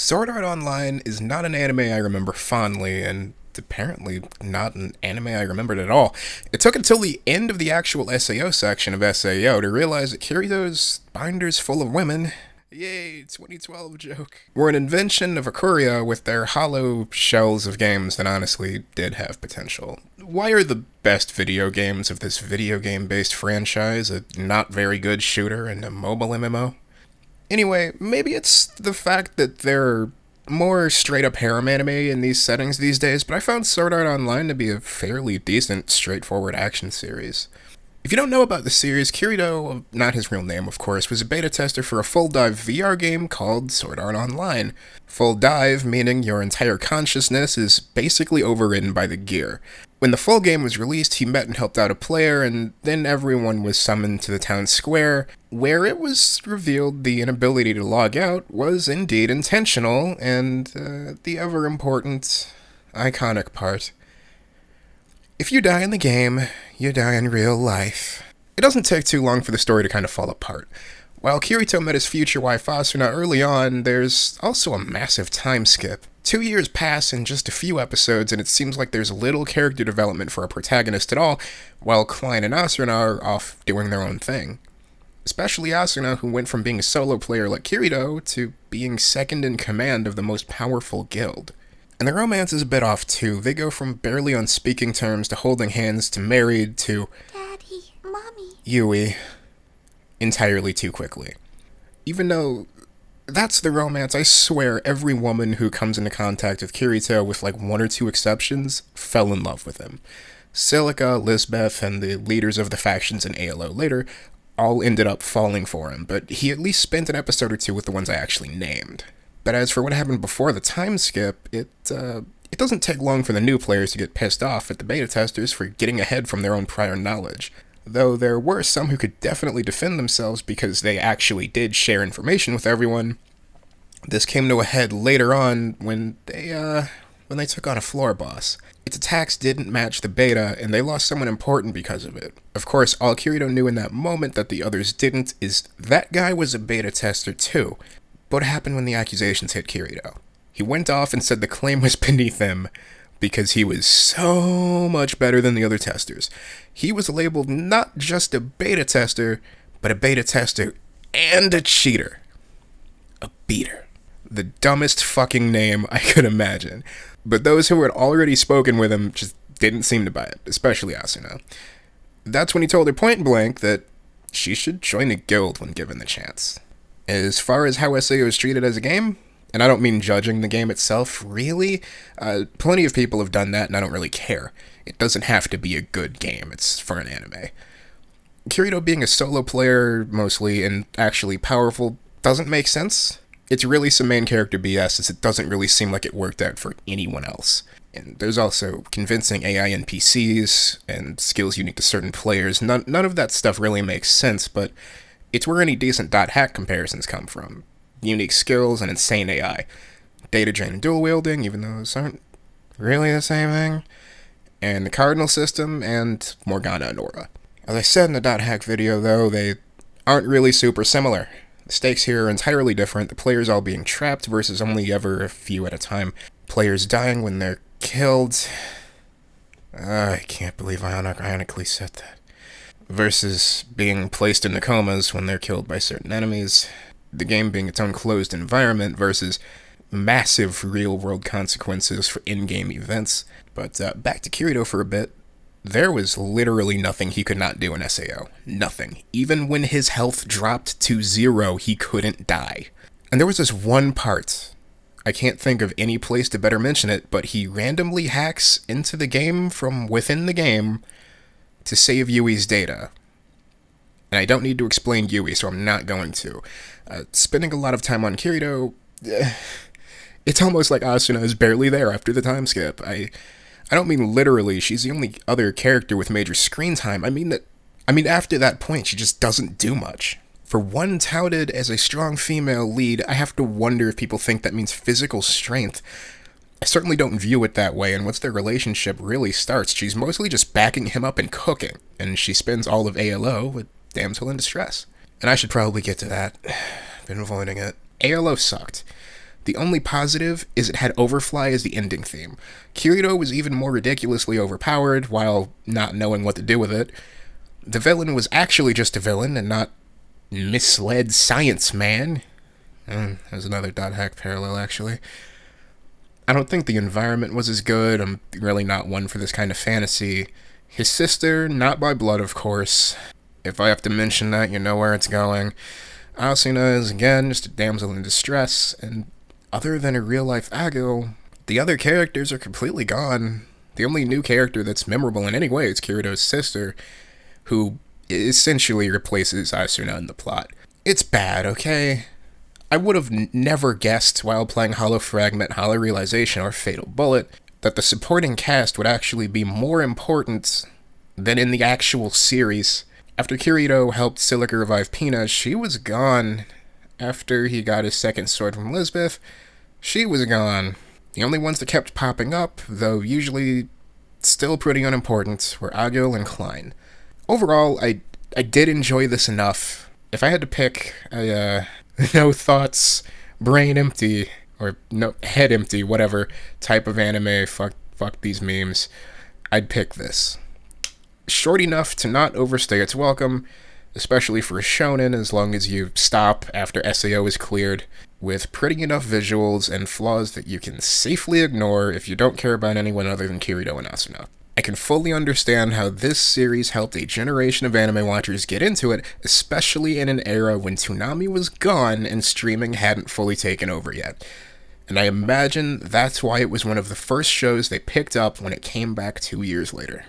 Sword Art Online is not an anime I remember fondly, and apparently not an anime I remembered at all. It took until the end of the actual SAO section of SAO to realize that Kirito's binders full of women, yay, 2012 joke, were an invention of Ikuria with their hollow shells of games that honestly did have potential. Why are the best video games of this video game-based franchise a not very good shooter and a mobile MMO? Anyway, maybe it's the fact that there are more straight-up harem anime in these settings these days, but I found Sword Art Online to be a fairly decent, straightforward action series. If you don't know about the series, Kirito, not his real name of course, was a beta tester for a full dive VR game called Sword Art Online. Full dive meaning your entire consciousness is basically overridden by the gear. When the full game was released, he met and helped out a player, and then everyone was summoned to the town square, where it was revealed the inability to log out was indeed intentional, and the ever-important, iconic part. If you die in the game, you die in real life. It doesn't take too long for the story to kind of fall apart. While Kirito met his future wife Asuna early on, there's also a massive time skip. 2 years pass in just a few episodes, and it seems like there's little character development for a protagonist at all, while Klein and Asuna are off doing their own thing. Especially Asuna, who went from being a solo player like Kirito to being second in command of the most powerful guild. And the romance is a bit off too. They go from barely on speaking terms to holding hands to married to Daddy, Mommy. Yui entirely too quickly. Even though that's the romance, I swear every woman who comes into contact with Kirito, with like one or two exceptions, fell in love with him. Silica, Lisbeth, and the leaders of the factions in ALO later all ended up falling for him, but he at least spent an episode or two with the ones I actually named. But as for what happened before the time skip, it doesn't take long for the new players to get pissed off at the beta testers for getting ahead from their own prior knowledge. Though there were some who could definitely defend themselves because they actually did share information with everyone. This came to a head later on when they took on a floor boss. Its attacks didn't match the beta, and they lost someone important because of it. Of course, all Kirito knew in that moment that the others didn't is that guy was a beta tester too. But what happened when the accusations hit Kirito? He went off and said the claim was beneath him because he was so much better than the other testers. He was labeled not just a beta tester, but a beta tester and a cheater. A beater. The dumbest fucking name I could imagine. But those who had already spoken with him just didn't seem to buy it, especially Asuna. That's when he told her point blank that she should join a guild when given the chance. As far as how SAO is treated as a game, and I don't mean judging the game itself, really, plenty of people have done that and I don't really care. It doesn't have to be a good game, it's for an anime. Kirito being a solo player, mostly, and actually powerful, doesn't make sense. It's really some main character BS, as it doesn't really seem like it worked out for anyone else. And there's also convincing AI NPCs, and skills unique to certain players. None of that stuff really makes sense, but it's where any decent .hack comparisons come from. Unique skills and insane AI. Data drain and dual wielding, even though those aren't really the same thing. And the cardinal system, and Morgana and Aura. As I said in the .hack video though, they aren't really super similar. The stakes here are entirely different, the players all being trapped versus only ever a few at a time. Players dying when they're killed. I can't believe I ironically said that. Versus being placed into comas when they're killed by certain enemies. The game being its own closed environment versus massive real-world consequences for in-game events. But back to Kirito for a bit. There was literally nothing he could not do in SAO. Nothing. Even when his health dropped to 0, he couldn't die. And there was this one part. I can't think of any place to better mention it, but he randomly hacks into the game from within the game to save Yui's data. And I don't need to explain Yui, so I'm not going to. Spending a lot of time on Kirito, it's almost like Asuna is barely there after the time skip. I don't mean literally, she's the only other character with major screen time. I mean after that point, she just doesn't do much. For one touted as a strong female lead, I have to wonder if people think that means physical strength. I certainly don't view it that way, and once their relationship really starts, she's mostly just backing him up and cooking, and she spends all of ALO with damsel in distress. And I should probably get to that. Been avoiding it. ALO sucked. The only positive is it had Overfly as the ending theme. Kirito was even more ridiculously overpowered while not knowing what to do with it. The villain was actually just a villain and not misled science man. There's another dot hack parallel, actually. I don't think the environment was as good. I'm really not one for this kind of fantasy. His sister, not by blood, of course. If I have to mention that, you know where it's going. Asuna is, again, just a damsel in distress, and other than a real-life Ago, the other characters are completely gone. The only new character that's memorable in any way is Kirito's sister, who essentially replaces Asuna in the plot. It's bad, okay? I would have never guessed while playing Hollow Fragment, Hollow Realization, or Fatal Bullet that the supporting cast would actually be more important than in the actual series. After Kirito helped Silica revive Pina, she was gone. After he got his second sword from Lisbeth, she was gone. The only ones that kept popping up, though usually still pretty unimportant, were Agil and Klein. Overall, I did enjoy this enough. If I had to pick a no thoughts, brain empty, or no head empty, whatever type of anime, fuck these memes, I'd pick this. Short enough to not overstay its welcome, especially for a shonen as long as you stop after SAO is cleared, with pretty enough visuals and flaws that you can safely ignore if you don't care about anyone other than Kirito and Asuna. I can fully understand how this series helped a generation of anime watchers get into it, especially in an era when Toonami was gone and streaming hadn't fully taken over yet. And I imagine that's why it was one of the first shows they picked up when it came back 2 years later.